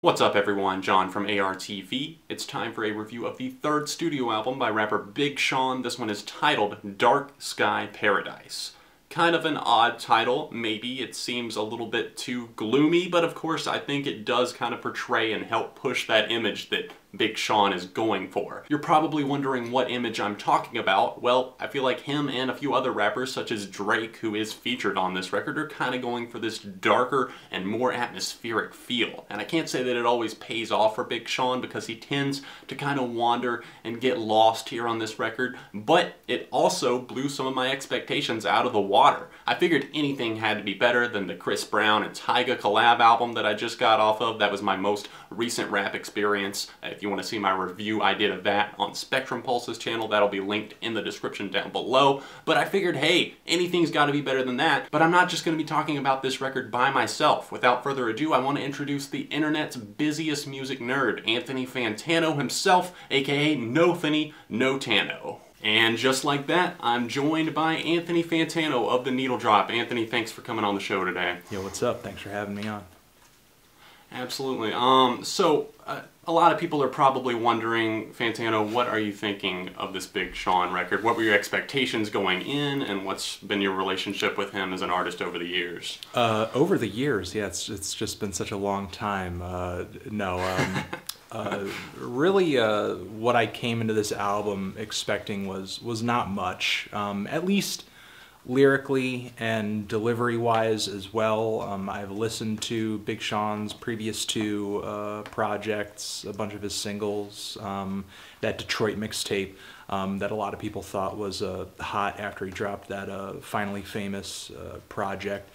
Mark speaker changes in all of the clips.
Speaker 1: What's up everyone, John from ARTV. It's time for a review of the third studio album by rapper Big Sean. This one is titled Dark Sky Paradise. Kind of an odd title, maybe. It seems a little bit too gloomy, but of course I think it does kind of portray and help push that image that Big Sean is going for. You're probably wondering what image I'm talking about. Well, I feel like him and a few other rappers such as Drake, who is featured on this record, are kind of going for this darker and more atmospheric feel. And I can't say that it always pays off for Big Sean because he tends to kind of wander and get lost here on this record, but it also blew some of my expectations out of the water. I figured anything had to be better than the Chris Brown and Tyga collab album that I just got off of. That was my most recent rap experience. If you want to see my review I did of that on Spectrum Pulse's channel, that'll be linked in the description down below. But I figured, hey, anything's got to be better than that. But I'm not just going to be talking about this record by myself. Without further ado, I want to introduce the internet's busiest music nerd, Anthony Fantano himself, aka No Finny, No Tano. And just like that, I'm joined by Anthony Fantano of The Needle Drop. Anthony, thanks for coming on the show today.
Speaker 2: Yo, what's up? Thanks for having me on.
Speaker 1: Absolutely. A lot of people are probably wondering, Fantano, what are you thinking of this Big Sean record? What were your expectations going in, and what's been your relationship with him as an artist over the years?
Speaker 2: Over the years, yeah, it's just been such a long time. Really, what I came into this album expecting was not much, at least lyrically and delivery-wise as well. I've listened to Big Sean's previous two projects, a bunch of his singles, that Detroit mixtape that a lot of people thought was hot after he dropped that Finally Famous project.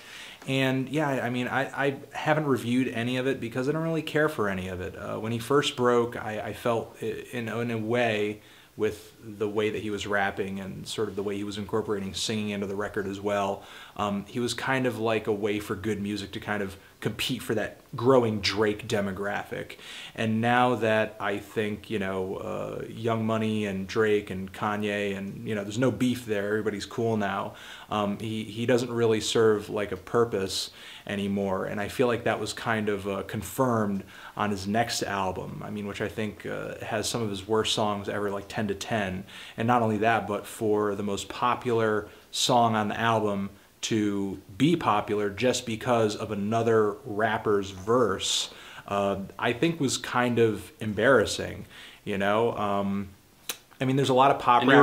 Speaker 2: And yeah, I mean, I haven't reviewed any of it because I don't really care for any of it. When he first broke, I felt in a way, with the way that he was rapping and sort of the way he was incorporating singing into the record as well. He was kind of like a way for good music to kind of compete for that growing Drake demographic. And now that I think, you know, Young Money and Drake and Kanye and, you know, there's no beef there, everybody's cool now, he doesn't really serve like a purpose anymore. And I feel like that was kind of confirmed on his next album, I mean, which I think has some of his worst songs ever, like 10 to 10. And not only that, but for the most popular song on the album to be popular just because of another rapper's verse, I think was kind of embarrassing, you know? I mean, there's a lot of pop rappers.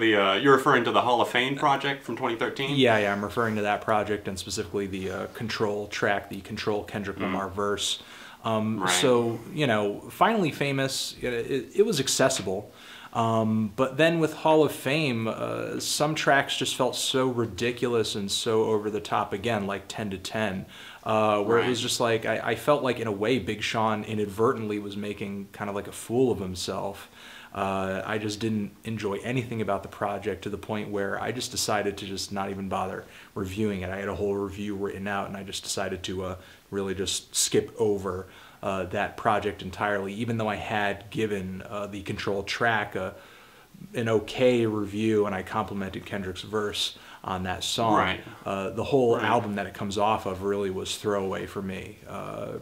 Speaker 1: You're referring to the Hall of Fame project from 2013?
Speaker 2: Yeah, I'm referring to that project, and specifically the Control track, the Control Kendrick Lamar verse.
Speaker 1: Right.
Speaker 2: So, you know, Finally Famous, it was accessible. But then with Hall of Fame, some tracks just felt so ridiculous and so over the top, again, like 10 to 10, where it was just like, I felt like in a way Big Sean inadvertently was making kind of like a fool of himself. I just didn't enjoy anything about the project to the point where I just decided to just not even bother reviewing it. I had a whole review written out and I just decided to really just skip over that project entirely, even though I had given the Control track an okay review and I complimented Kendrick's verse on that song.
Speaker 1: Right.
Speaker 2: The whole album that it comes off of really was throwaway for me,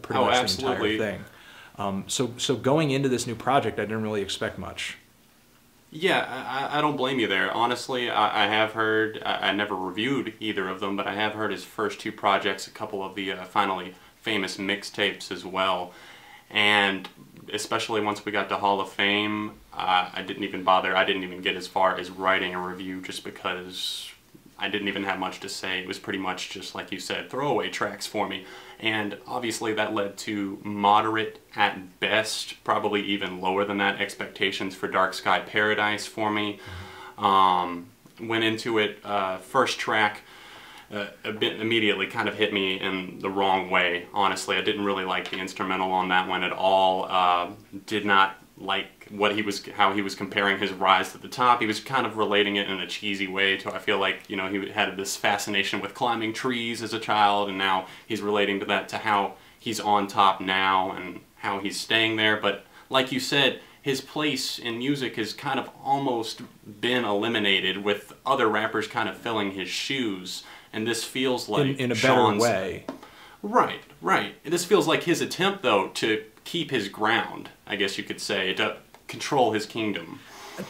Speaker 2: pretty much the entire thing. So going into this new project, I didn't really expect much.
Speaker 1: Yeah, I don't blame you there. Honestly, I have heard, I never reviewed either of them, but I have heard his first two projects, a couple of the Finally Famous mixtapes as well. And especially once we got to Hall of Fame, I didn't even bother, I didn't even get as far as writing a review just because I didn't even have much to say. It was pretty much just, like you said, throwaway tracks for me. And obviously that led to moderate at best, probably even lower than that, expectations for Dark Sky Paradise for me. Went into it, first track, a bit immediately kind of hit me in the wrong way, honestly. I didn't really like the instrumental on that one at all. Did not like how he was comparing his rise to the top. He was kind of relating it in a cheesy way to, I feel like, you know, he had this fascination with climbing trees as a child, and now he's relating to that, to how he's on top now and how he's staying there. But like you said, his place in music has kind of almost been eliminated, with other rappers kind of filling his shoes, and this feels like
Speaker 2: in a better way.
Speaker 1: Right. This feels like his attempt, though, to keep his ground, I guess you could say, to control his kingdom.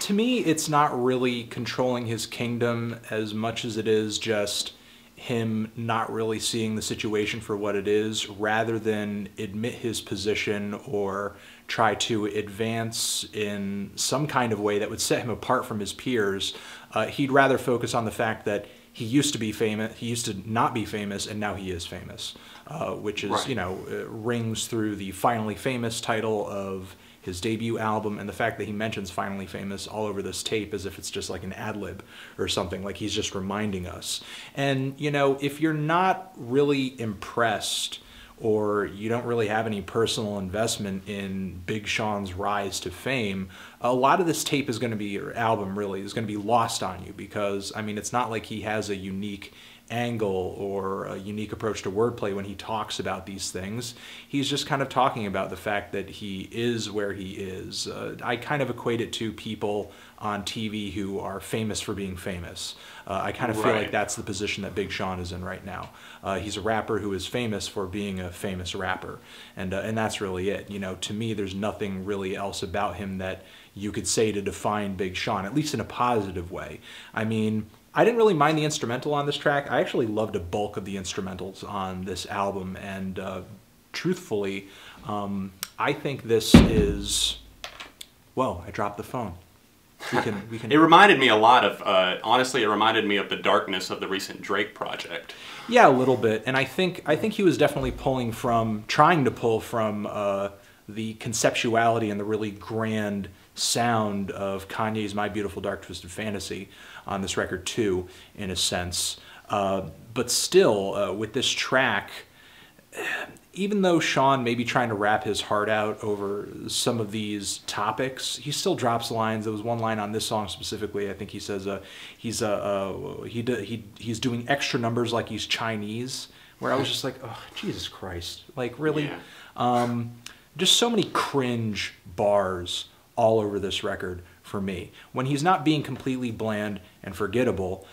Speaker 2: To me, it's not really controlling his kingdom as much as it is just him not really seeing the situation for what it is, rather than admit his position or try to advance in some kind of way that would set him apart from his peers. He'd rather focus on the fact that he used to be famous, he used to not be famous, and now he is famous, which is,
Speaker 1: right.
Speaker 2: you know, rings through the Finally Famous title of his debut album, and the fact that he mentions Finally Famous all over this tape as if it's just like an ad-lib or something, like he's just reminding us. And, you know, if you're not really impressed or you don't really have any personal investment in Big Sean's rise to fame, a lot of this tape is going to be, or album really, is going to be lost on you because, I mean, it's not like he has a unique angle or a unique approach to wordplay when he talks about these things. He's just kind of talking about the fact that he is where he is. I kind of equate it to people on TV who are famous for being famous. I kind of feel like that's the position that Big Sean is in right now. He's a rapper who is famous for being a famous rapper, and that's really it. You know, to me, there's nothing really else about him that you could say to define Big Sean, at least in a positive way. I mean, I didn't really mind the instrumental on this track. I actually loved a bulk of the instrumentals on this album, and truthfully, I think this is... Whoa, I dropped the phone. We can...
Speaker 1: It reminded me a lot of, honestly, it reminded me of the darkness of the recent Drake project.
Speaker 2: Yeah, a little bit, and I think he was definitely trying to pull from the conceptuality and the really grand sound of Kanye's My Beautiful Dark Twisted Fantasy on this record too, in a sense. But still, with this track, even though Sean may be trying to rap his heart out over some of these topics, he still drops lines. There was one line on this song specifically, I think he says he's doing extra numbers like he's Chinese, where I was just like, oh, Jesus Christ. Like, really? Yeah. Just so many cringe bars all over this record for me. When he's not being completely bland and forgettable,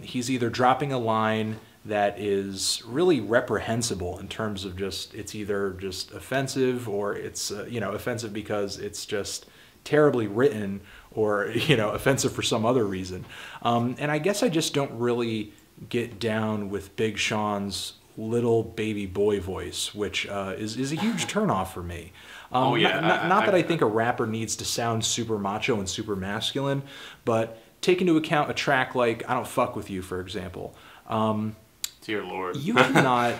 Speaker 2: he's either dropping a line that is really reprehensible in terms of it's either just offensive or it's, you know, offensive because it's just terribly written or, you know, offensive for some other reason. And I guess I just don't really get down with Big Sean's little baby boy voice, which is a huge turnoff for me.
Speaker 1: Oh, yeah.
Speaker 2: Not that I think a rapper needs to sound super macho and super masculine, but take into account a track like I Don't Fuck With You, for example.
Speaker 1: Dear Lord.
Speaker 2: You cannot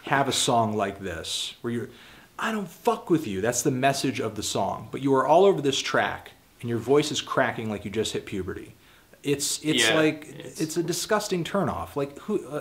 Speaker 2: have a song like this where you're, I don't fuck with you. That's the message of the song. But you are all over this track and your voice is cracking like you just hit puberty. It's a disgusting turnoff. Like,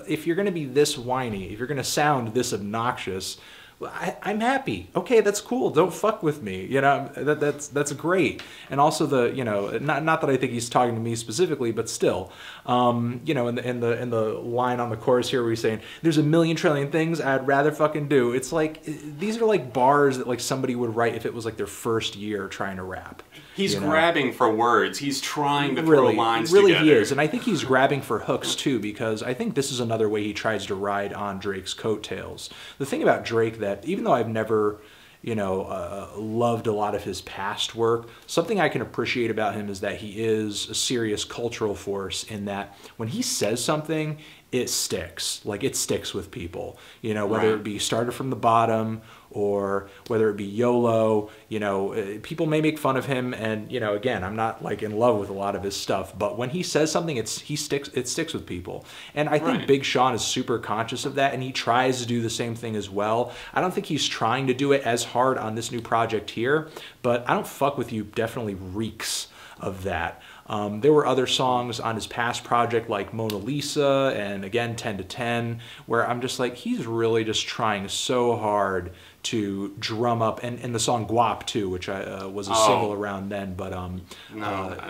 Speaker 2: if you're going to be this whiny, if you're going to sound this obnoxious, I'm happy. Okay, that's cool. Don't fuck with me. You know, that's great. And also the, you know, not that I think he's talking to me specifically, but still, you know, in the line on the chorus here where he's saying, "There's a million trillion things I'd rather fucking do." It's like these are like bars that like somebody would write if it was like their first year trying to rap.
Speaker 1: He's grabbing for words. He's trying to throw lines
Speaker 2: together. Really, he is. And I think he's grabbing for hooks, too, because I think this is another way he tries to ride on Drake's coattails. The thing about Drake that, even though I've never, you know, loved a lot of his past work, something I can appreciate about him is that he is a serious cultural force in that when he says something, it sticks. Like, it sticks with people. You know, whether it be started from the bottom or whether it be YOLO, you know, people may make fun of him, and, you know, again, I'm not like in love with a lot of his stuff, but when he says something, it sticks with people. And I think Big Sean is super conscious of that, and he tries to do the same thing as well. I don't think he's trying to do it as hard on this new project here, but I Don't Fuck With You definitely reeks of that. There were other songs on his past project like Mona Lisa and again 10 to 10 where I'm just like, he's really just trying so hard to drum up, and the song Guap too, which was a single around then, but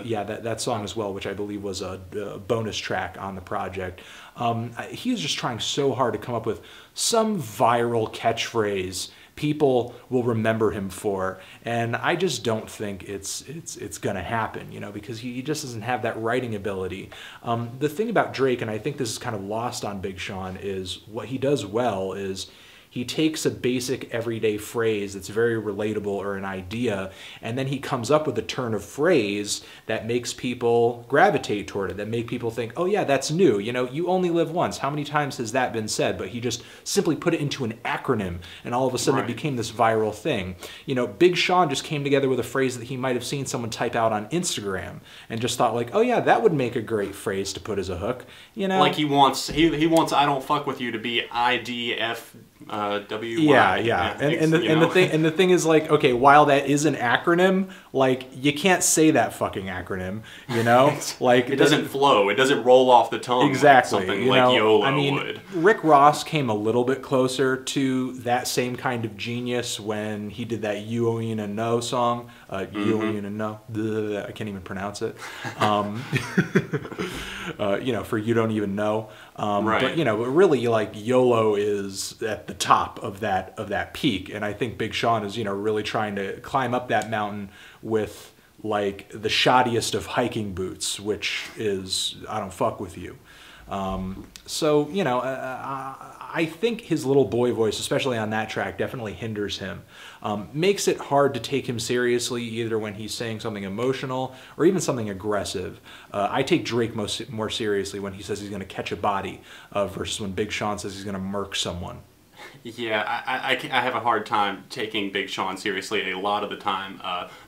Speaker 2: yeah, that song as well, which I believe was a bonus track on the project. He was just trying so hard to come up with some viral catchphrase people will remember him for, and I just don't think it's gonna happen, you know, because he just doesn't have that writing ability. The thing about Drake, and I think this is kind of lost on Big Sean, is what he does well is he takes a basic everyday phrase that's very relatable or an idea, and then he comes up with a turn of phrase that makes people gravitate toward it, that make people think, oh yeah, that's new. You know, you only live once. How many times has that been said? But he just simply put it into an acronym, and all of a sudden it became this viral thing. You know, Big Sean just came together with a phrase that he might have seen someone type out on Instagram and just thought like, oh yeah, that would make a great phrase to put as a hook. You know,
Speaker 1: like he wants I don't fuck with you to be IDF.
Speaker 2: Yeah. And the thing is, like, okay, while that is an acronym, like, you can't say that fucking acronym, you know? Like,
Speaker 1: it doesn't flow. It doesn't roll off the tongue.
Speaker 2: Exactly.
Speaker 1: Like something
Speaker 2: you
Speaker 1: like
Speaker 2: know,
Speaker 1: YOLO
Speaker 2: I mean,
Speaker 1: would.
Speaker 2: Rick Ross came a little bit closer to that same kind of genius when he did that You Don't Even Know song. You Don't Even Know. I can't even pronounce it. You know, for You Don't Even Know. But, you know, really, like, YOLO is at the top of that peak, and I think Big Sean is, you know, really trying to climb up that mountain with, like, the shoddiest of hiking boots, which is I don't fuck with you. So, you know, I think his little boy voice, especially on that track, definitely hinders him. Makes it hard to take him seriously, either when he's saying something emotional or even something aggressive. I take Drake more seriously when he says he's going to catch a body versus when Big Sean says he's going to murk someone.
Speaker 1: Yeah, I have a hard time taking Big Sean seriously a lot of the time.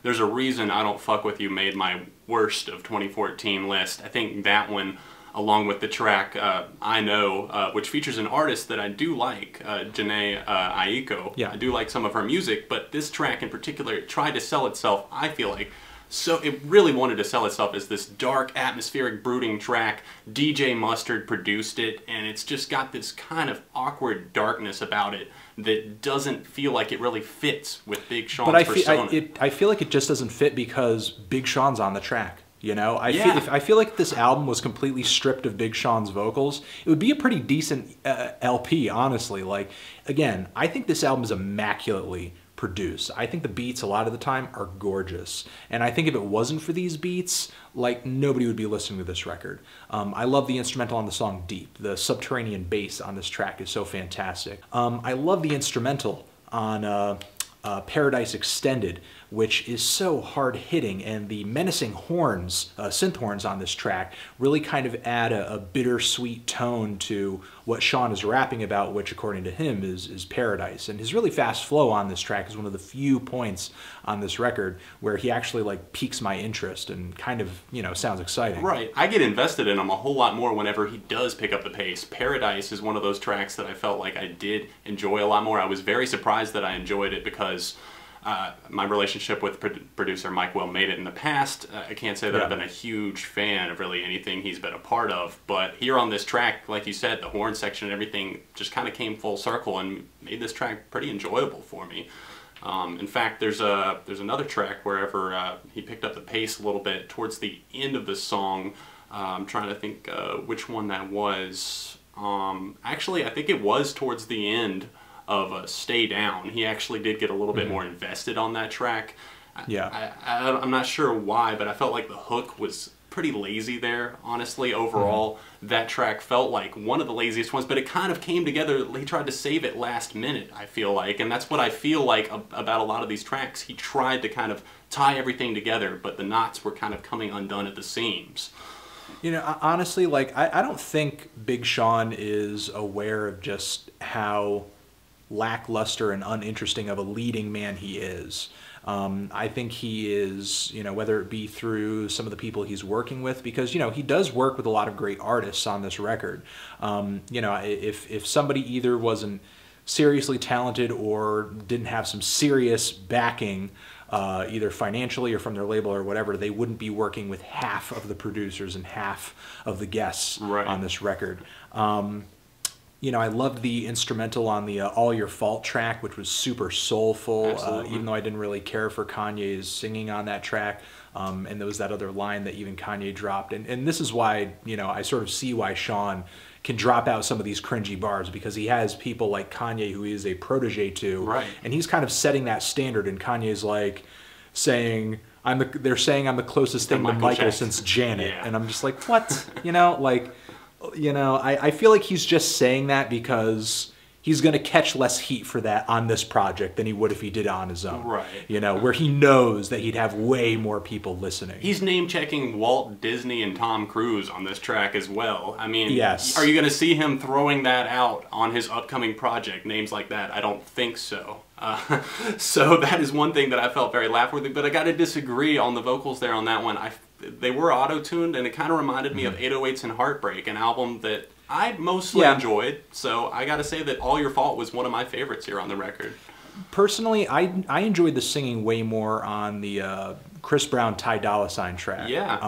Speaker 1: There's a reason I Don't Fuck With You made my worst of 2014 list. I think that one, along with the track I Know, which features an artist that I do like, Janae Aiko.
Speaker 2: Yeah.
Speaker 1: I do like some of her music, but this track in particular tried to sell itself, I feel like, so it really wanted to sell itself as this dark, atmospheric, brooding track. DJ Mustard produced it, and it's just got this kind of awkward darkness about it that doesn't feel like it really fits with Big Sean's persona.
Speaker 2: I feel like it just doesn't fit because Big Sean's on the track. You know, I feel like if this album was completely stripped of Big Sean's vocals, it would be a pretty decent LP, honestly. Like, again, I think this album is immaculately produced. I think the beats a lot of the time are gorgeous, and I think if it wasn't for these beats, like, nobody would be listening to this record. I love the instrumental on the song Deep. The subterranean bass on this track is so fantastic. I love the instrumental on Paradise Extended, which is so hard-hitting, and the menacing horns, synth horns on this track really kind of add a bittersweet tone to what Sean is rapping about, which according to him is paradise. And his really fast flow on this track is one of the few points on this record where he actually, like, piques my interest and kind of, you know, sounds exciting.
Speaker 1: Right. I get invested in him a whole lot more whenever he does pick up the pace. Paradise is one of those tracks that I felt like I did enjoy a lot more. I was very surprised that I enjoyed it because my relationship with producer Mike Will made it in the past. I can't say that I've been a huge fan of really anything he's been a part of, but here on this track, like you said, the horn section and everything just kind of came full circle and made this track pretty enjoyable for me. In fact, there's another track wherever he picked up the pace a little bit towards the end of the song. I'm trying to think which one that was. Actually, I think it was towards the end of Stay Down. He actually did get a little bit more invested on that track.
Speaker 2: Yeah.
Speaker 1: I'm not sure why, but I felt like the hook was pretty lazy there, honestly. Overall, that track felt like one of the laziest ones, but it kind of came together. He tried to save it last minute, I feel like, and that's what I feel like about a lot of these tracks. He tried to kind of tie everything together, but the knots were kind of coming undone at the seams.
Speaker 2: You know, honestly, like, I don't think Big Sean is aware of just how lackluster and uninteresting of a leading man he is. I think he is, you know, whether it be through some of the people he's working with, because, you know, he does work with a lot of great artists on this record. You know, if somebody either wasn't seriously talented or didn't have some serious backing, either financially or from their label or whatever, they wouldn't be working with half of the producers and half of the guests on this record. You know, I loved the instrumental on the All Your Fault track, which was super soulful, even though I didn't really care for Kanye's singing on that track. And there was that other line that even Kanye dropped. And this is why, you know, I sort of see why Sean can drop out some of these cringy bars, because he has people like Kanye, who he is a protege to, and he's kind of setting that standard. And Kanye's like saying, they're saying I'm the closest thing to Michael since Janet. And I'm just like, what? You know, like, you know, I feel like he's just saying that because he's going to catch less heat for that on this project than he would if he did it on his own.
Speaker 1: Right.
Speaker 2: You know, where he knows that he'd have way more people listening.
Speaker 1: He's name-checking Walt Disney and Tom Cruise on this track as well. I mean,
Speaker 2: yes.
Speaker 1: Are you going to see him throwing that out on his upcoming project? Names like that? I don't think so. So that is one thing that I felt very laugh-worthy, but I got to disagree on the vocals there on that one. They were auto-tuned, and it kind of reminded me of 808s and Heartbreak, an album that I mostly enjoyed, so I gotta say that All Your Fault was one of my favorites here on the record.
Speaker 2: Personally, I enjoyed the singing way more on the Chris Brown Ty Dolla $ign track.
Speaker 1: Yeah.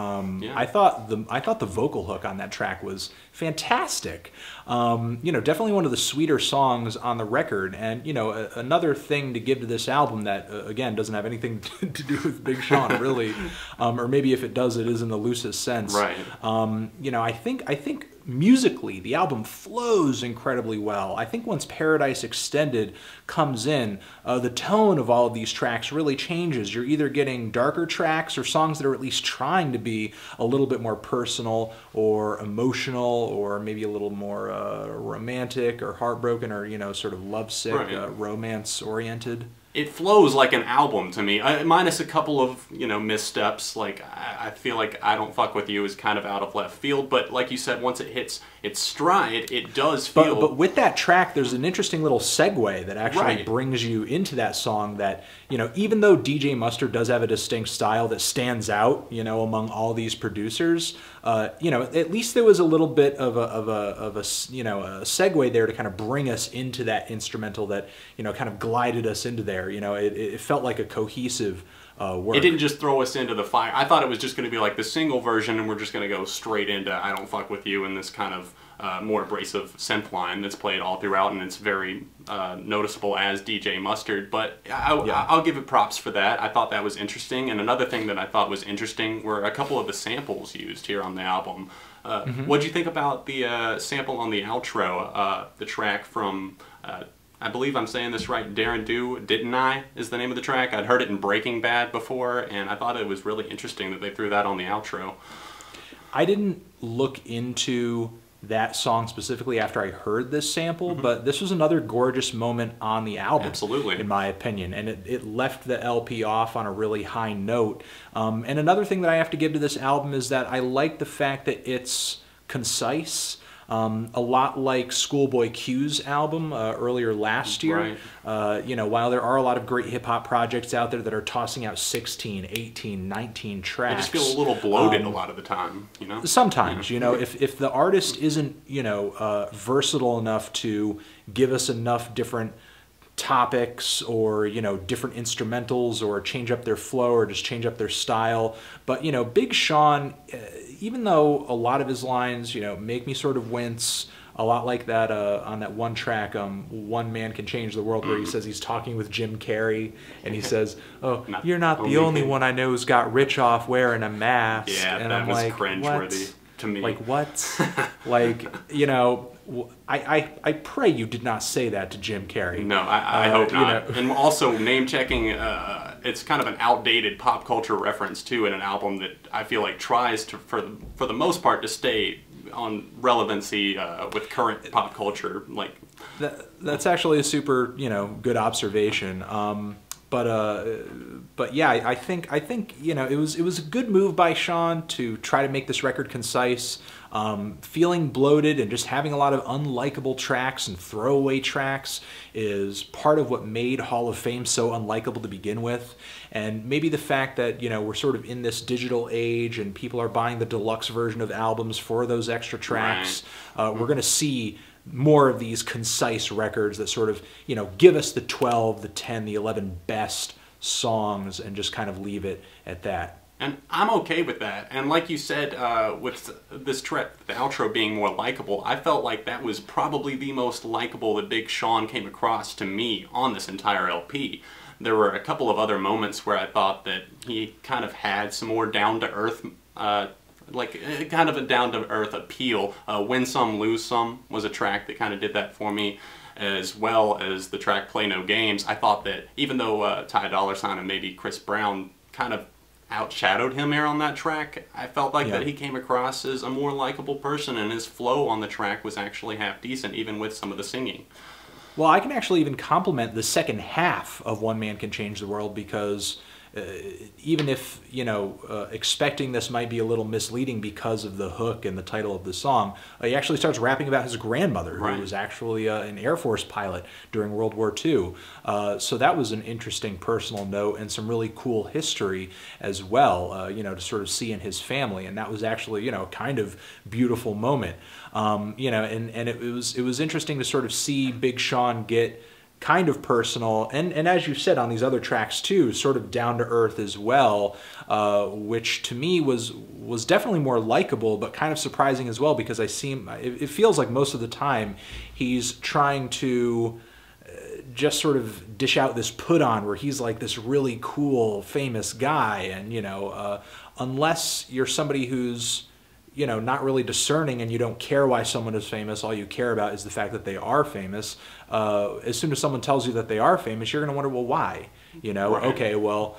Speaker 2: I thought the vocal hook on that track was fantastic. You know, definitely one of the sweeter songs on the record. And you know, another thing to give to this album that again doesn't have anything to do with Big Sean really, or maybe if it does, it is in the loosest sense.
Speaker 1: Right.
Speaker 2: You know, I think musically, the album flows incredibly well. I think once Paradise Extended comes in, the tone of all of these tracks really changes. You're either getting darker tracks or songs that are at least trying to be a little bit more personal or emotional or maybe a little more romantic or heartbroken or, you know, sort of lovesick, romance-oriented.
Speaker 1: It flows like an album to me, minus a couple of, you know, missteps. Like, I feel like I Don't Fuck With You is kind of out of left field, but like you said, once it hits its stride, it does feel...
Speaker 2: But with that track, there's an interesting little segue that actually brings you into that song that, you know, even though DJ Mustard does have a distinct style that stands out, you know, among all these producers, you know, at least there was a little bit of a you know, a segue there to kind of bring us into that instrumental that, you know, kind of glided us into there. You know, it felt like a cohesive work.
Speaker 1: It didn't just throw us into the fire. I thought it was just going to be like the single version and we're just going to go straight into I Don't Fuck With You and this kind of more abrasive synth line that's played all throughout, and it's very noticeable as DJ Mustard, but I'll give it props for that. I thought that was interesting, and another thing that I thought was interesting were a couple of the samples used here on the album. What'd you think about the sample on the outro, the track from... I believe I'm saying this right, Darren Do, Didn't I, is the name of the track. I'd heard it in Breaking Bad before, and I thought it was really interesting that they threw that on the outro.
Speaker 2: I didn't look into that song specifically after I heard this sample, but this was another gorgeous moment on the album.
Speaker 1: Absolutely.
Speaker 2: In my opinion, and it left the LP off on a really high note. And another thing that I have to give to this album is that I like the fact that it's concise. A lot like Schoolboy Q's album earlier last year.
Speaker 1: Right.
Speaker 2: You know, while there are a lot of great hip-hop projects out there that are tossing out 16, 18, 19 tracks.
Speaker 1: I just feel a little bloated a lot of the time, you know?
Speaker 2: Sometimes, you know, if the artist isn't, you know, versatile enough to give us enough different topics or, you know, different instrumentals or change up their flow or just change up their style. But, you know, Big Sean, even though a lot of his lines, you know, make me sort of wince, a lot like that on that one track, One Man Can Change the World, where he says he's talking with Jim Carrey, and he says, oh, you're not the only one I know who's got rich off wearing a mask.
Speaker 1: Yeah,
Speaker 2: and
Speaker 1: that
Speaker 2: I'm
Speaker 1: was
Speaker 2: like,
Speaker 1: cringeworthy to me.
Speaker 2: Like, what? Like, you know... I pray you did not say that to Jim Carrey.
Speaker 1: No, I hope not.
Speaker 2: You know.
Speaker 1: And also name-checking, it's kind of an outdated pop culture reference, too, in an album that I feel like tries to, for the most part, to stay on relevancy with current pop culture. Like
Speaker 2: that's actually a super, you know, good observation. But yeah, I think you know, it was a good move by Sean to try to make this record concise. Feeling bloated and just having a lot of unlikable tracks and throwaway tracks is part of what made Hall of Fame so unlikable to begin with. And maybe the fact that, you know, we're sort of in this digital age and people are buying the deluxe version of albums for those extra tracks. We're going to see more of these concise records that sort of, you know, give us the 12, the 10, the 11 best songs and just kind of leave it at that.
Speaker 1: And I'm okay with that. And like you said, with this track, the outro being more likable, I felt like that was probably the most likable that Big Sean came across to me on this entire LP. There were a couple of other moments where I thought that he kind of had some more down-to-earth, like kind of a down-to-earth appeal. Win Some, Lose Some was a track that kind of did that for me, as well as the track Play No Games. I thought that even though Ty Dolla $ign and maybe Chris Brown kind of outshadowed him here on that track, I felt like that he came across as a more likable person, and his flow on the track was actually half decent, even with some of the singing.
Speaker 2: Well, I can actually even compliment the second half of One Man Can Change the World, because even if, you know, expecting this might be a little misleading because of the hook and the title of the song, he actually starts rapping about his grandmother, who was actually an Air Force pilot during World War II. So that was an interesting personal note and some really cool history as well, you know, to sort of see in his family. And that was actually, you know, a kind of beautiful moment. You know, and it was interesting to sort of see Big Sean get kind of personal, and as you said on these other tracks too, sort of down to earth as well, which to me was definitely more likable, but kind of surprising as well, because it feels like most of the time he's trying to just sort of dish out this put on where he's like this really cool famous guy, and you know, unless you're somebody who's, you know, not really discerning and you don't care why someone is famous, all you care about is the fact that they are famous. As soon as someone tells you that they are famous, you're going to wonder, well, why? You know, okay, well,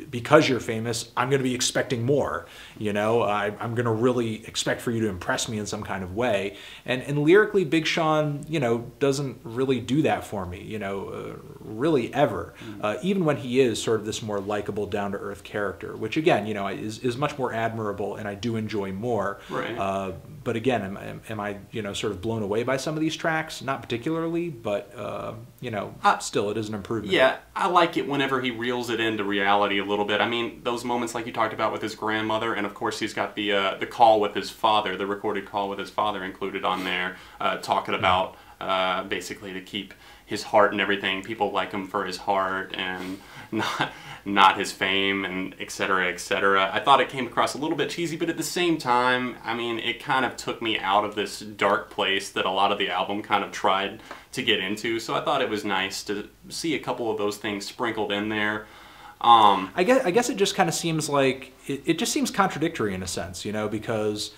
Speaker 2: because you're famous, I'm going to be expecting more. You know, I'm going to really expect for you to impress me in some kind of way. And lyrically, Big Sean, you know, doesn't really do that for me, you know, really ever. Even when he is sort of this more likable, down-to-earth character, which again, you know, is much more admirable and I do enjoy more. Right. But again, am I, you know, sort of blown away by some of these tracks? Not particularly, but, you know, still, it is an improvement.
Speaker 1: Yeah, I like it whenever he reels it into reality a little bit. I mean, those moments like you talked about with his grandmother, and of course he's got the call with his father, the recorded call with his father included on there, talking about basically to keep his heart and everything. People like him for his heart and not his fame, and etc., etc. I thought it came across a little bit cheesy, but at the same time, I mean, it kind of took me out of this dark place that a lot of the album kind of tried to get into. So I thought it was nice to see a couple of those things sprinkled in there.
Speaker 2: I guess it just kind of seems like it just seems contradictory in a sense, you know, because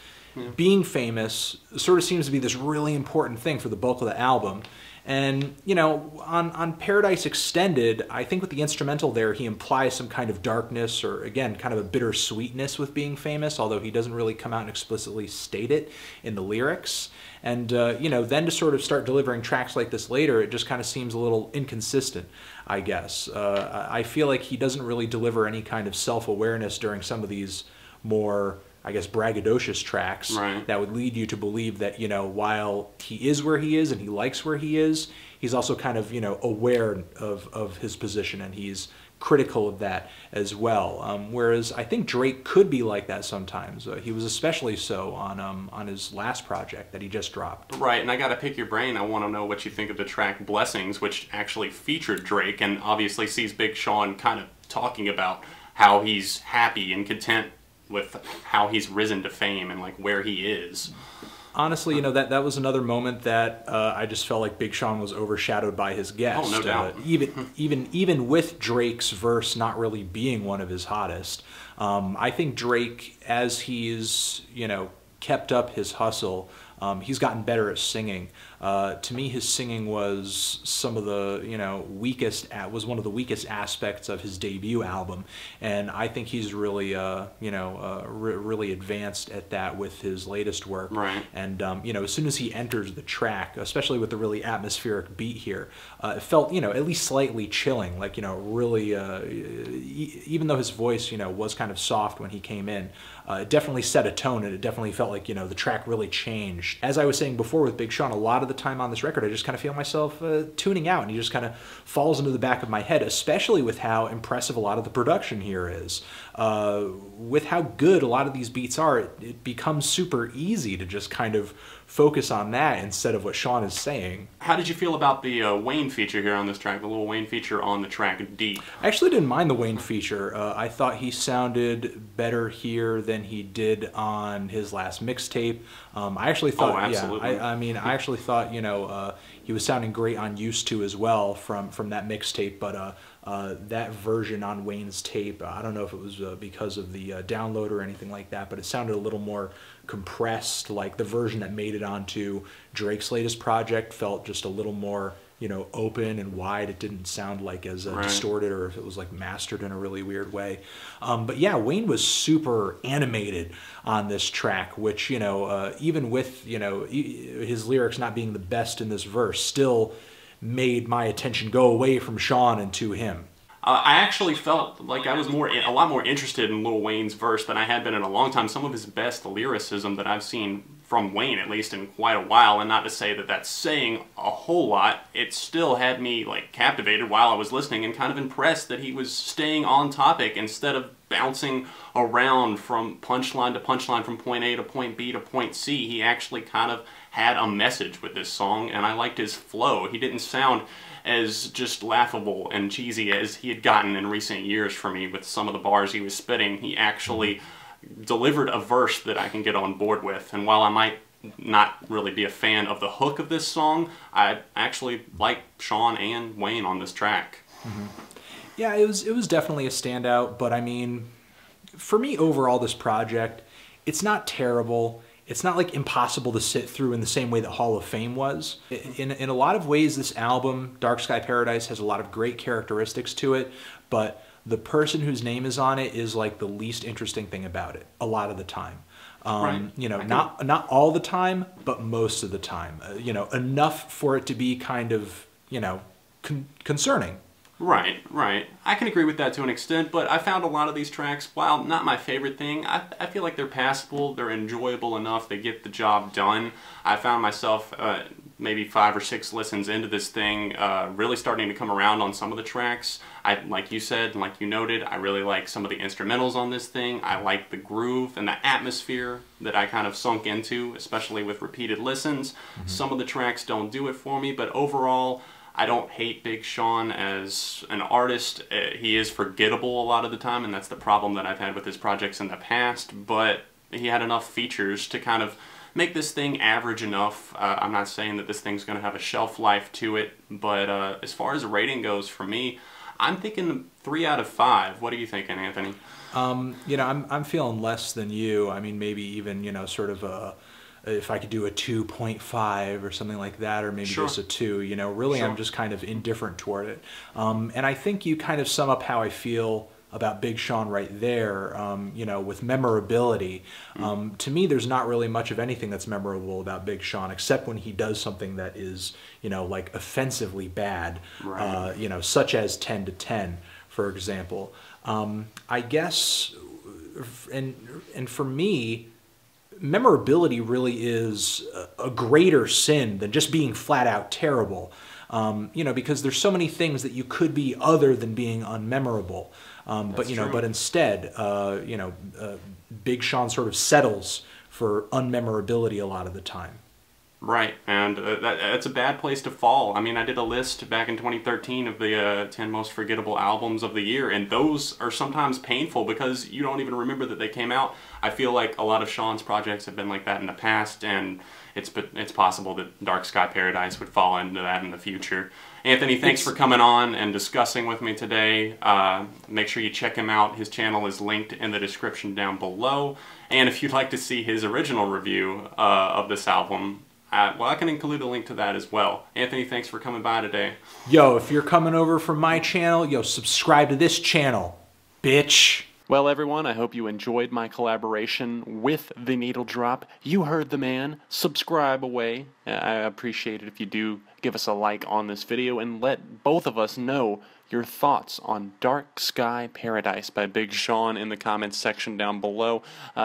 Speaker 2: being famous sort of seems to be this really important thing for the bulk of the album. And, you know, on Paradise Extended, I think with the instrumental there, he implies some kind of darkness, or again, kind of a bittersweetness with being famous, although he doesn't really come out and explicitly state it in the lyrics. And, you know, then to sort of start delivering tracks like this later, it just kind of seems a little inconsistent, I guess. I feel like he doesn't really deliver any kind of self-awareness during some of these more, I guess, braggadocious tracks that would lead you to believe that, you know, while he is where he is and he likes where he is, he's also kind of, you know, aware of his position, and he's critical of that as well. Whereas I think Drake could be like that sometimes. He was especially so on his last project that he just dropped.
Speaker 1: Right, and I gotta pick your brain. I want to know what you think of the track Blessings, which actually featured Drake, and obviously sees Big Sean kind of talking about how he's happy and content with how he's risen to fame and like where he is.
Speaker 2: Honestly, you know, that was another moment that I just felt like Big Sean was overshadowed by his guest.
Speaker 1: Oh, no doubt.
Speaker 2: Even with Drake's verse not really being one of his hottest, I think Drake, as he's, you know, kept up his hustle, he's gotten better at singing. To me, his singing was some of the, you know, was one of the weakest aspects of his debut album, and I think he's really, you know, really advanced at that with his latest work.
Speaker 1: Right.
Speaker 2: And you know, as soon as he enters the track, especially with the really atmospheric beat here, it felt, you know, at least slightly chilling. Like, you know, really, even though his voice, you know, was kind of soft when he came in, it definitely set a tone, and it definitely felt like, you know, the track really changed. As I was saying before with Big Sean, a lot of the time on this record, I just kind of feel myself tuning out, and he just kind of falls into the back of my head, especially with how impressive a lot of the production here is. With how good a lot of these beats are, it becomes super easy to just kind of focus on that instead of what Sean is saying.
Speaker 1: How did you feel about the Wayne feature here on this track, the little Wayne feature on the track Deep?
Speaker 2: I actually didn't mind the Wayne feature. I thought he sounded better here than he did on his last mixtape. I actually thought, I mean, I actually thought, you know, he was sounding great on Used To as well from that mixtape, but that version on Wayne's tape, I don't know if it was because of the download or anything like that, but it sounded a little more compressed. Like the version that made it onto Drake's latest project felt just a little more, you know, open and wide. It didn't sound like as distorted, or if it was like mastered in a really weird way. But yeah, Wayne was super animated on this track, which, you know, even with, you know, his lyrics not being the best in this verse, still made my attention go away from Sean and to him.
Speaker 1: I actually felt like I was a lot more interested in Lil Wayne's verse than I had been in a long time. Some of his best lyricism that I've seen from Wayne, at least in quite a while, and not to say that that's saying a whole lot, it still had me like captivated while I was listening and kind of impressed that he was staying on topic instead of bouncing around from punchline to punchline, from point A to point B to point C. He actually kind of had a message with this song, and I liked his flow. He didn't sound as just laughable and cheesy as he had gotten in recent years for me with some of the bars he was spitting. He actually delivered a verse that I can get on board with, and while I might not really be a fan of the hook of this song, I actually like Sean and Wayne on this track.
Speaker 2: Mm-hmm. Yeah, it was definitely a standout, but I mean, for me overall, this project, it's not terrible. It's not like impossible to sit through in the same way that Hall of Fame was. In a lot of ways, this album, Dark Sky Paradise, has a lot of great characteristics to it, but the person whose name is on it is like the least interesting thing about it a lot of the time.
Speaker 1: Right.
Speaker 2: You know, not all the time, but most of the time. You know, enough for it to be kind of, you know, concerning.
Speaker 1: Right, right. I can agree with that to an extent, but I found a lot of these tracks, while not my favorite thing, I feel like they're passable, they're enjoyable enough, they get the job done. I found myself maybe 5 or 6 listens into this thing really starting to come around on some of the tracks. Like you said, and like you noted, I really like some of the instrumentals on this thing. I like the groove and the atmosphere that I kind of sunk into, especially with repeated listens. Mm-hmm. Some of the tracks don't do it for me, but overall, I don't hate Big Sean as an artist. He is forgettable a lot of the time, and that's the problem that I've had with his projects in the past, but he had enough features to kind of make this thing average enough. I'm not saying that this thing's going to have a shelf life to it, but as far as a rating goes for me, I'm thinking 3 out of 5. What are you thinking, Anthony?
Speaker 2: You know, I'm feeling less than you. I mean, maybe even, you know, sort of if I could do a 2.5 or something like that, or maybe
Speaker 1: Sure.
Speaker 2: just a 2, you know, really
Speaker 1: Sure.
Speaker 2: I'm just kind of indifferent toward it. And I think you kind of sum up how I feel about Big Sean right there, you know, with memorability. To me, there's not really much of anything that's memorable about Big Sean, except when he does something that is, you know, like offensively bad,
Speaker 1: Right.
Speaker 2: you know, such as 10 to 10, for example. I guess, and for me, memorability really is a greater sin than just being flat out terrible. You know, because there's so many things that you could be other than being unmemorable. But you know,
Speaker 1: true.
Speaker 2: but instead, you know, Big Sean sort of settles for unmemorability a lot of the time.
Speaker 1: Right, and that's a bad place to fall. I mean, I did a list back in 2013 of the 10 most forgettable albums of the year, and those are sometimes painful because you don't even remember that they came out. I feel like a lot of Sean's projects have been like that in the past, and it's possible that Dark Sky Paradise would fall into that in the future. Anthony, thanks for coming on and discussing with me today. Make sure you check him out. His channel is linked in the description down below. And if you'd like to see his original review of this album, well, I can include a link to that as well. Anthony, thanks for coming by today.
Speaker 2: Yo, if you're coming over from my channel, yo, subscribe to this channel, bitch.
Speaker 1: Well, everyone, I hope you enjoyed my collaboration with The Needle Drop. You heard the man. Subscribe away. I appreciate it if you do give us a like on this video and let both of us know your thoughts on Dark Sky Paradise by Big Sean in the comments section down below.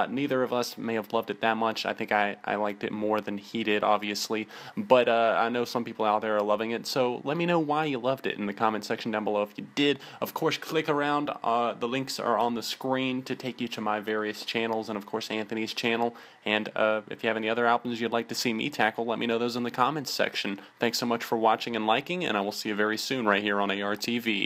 Speaker 1: Neither of us may have loved it that much. I think I liked it more than he did, obviously. But I know some people out there are loving it, so let me know why you loved it in the comments section down below if you did. Of course, click around. The links are on the screen to take you to my various channels and, of course, Anthony's channel. And if you have any other albums you'd like to see me tackle, let me know those in the comments section. Thanks so much for watching and liking, and I will see you very soon right here on ARTV.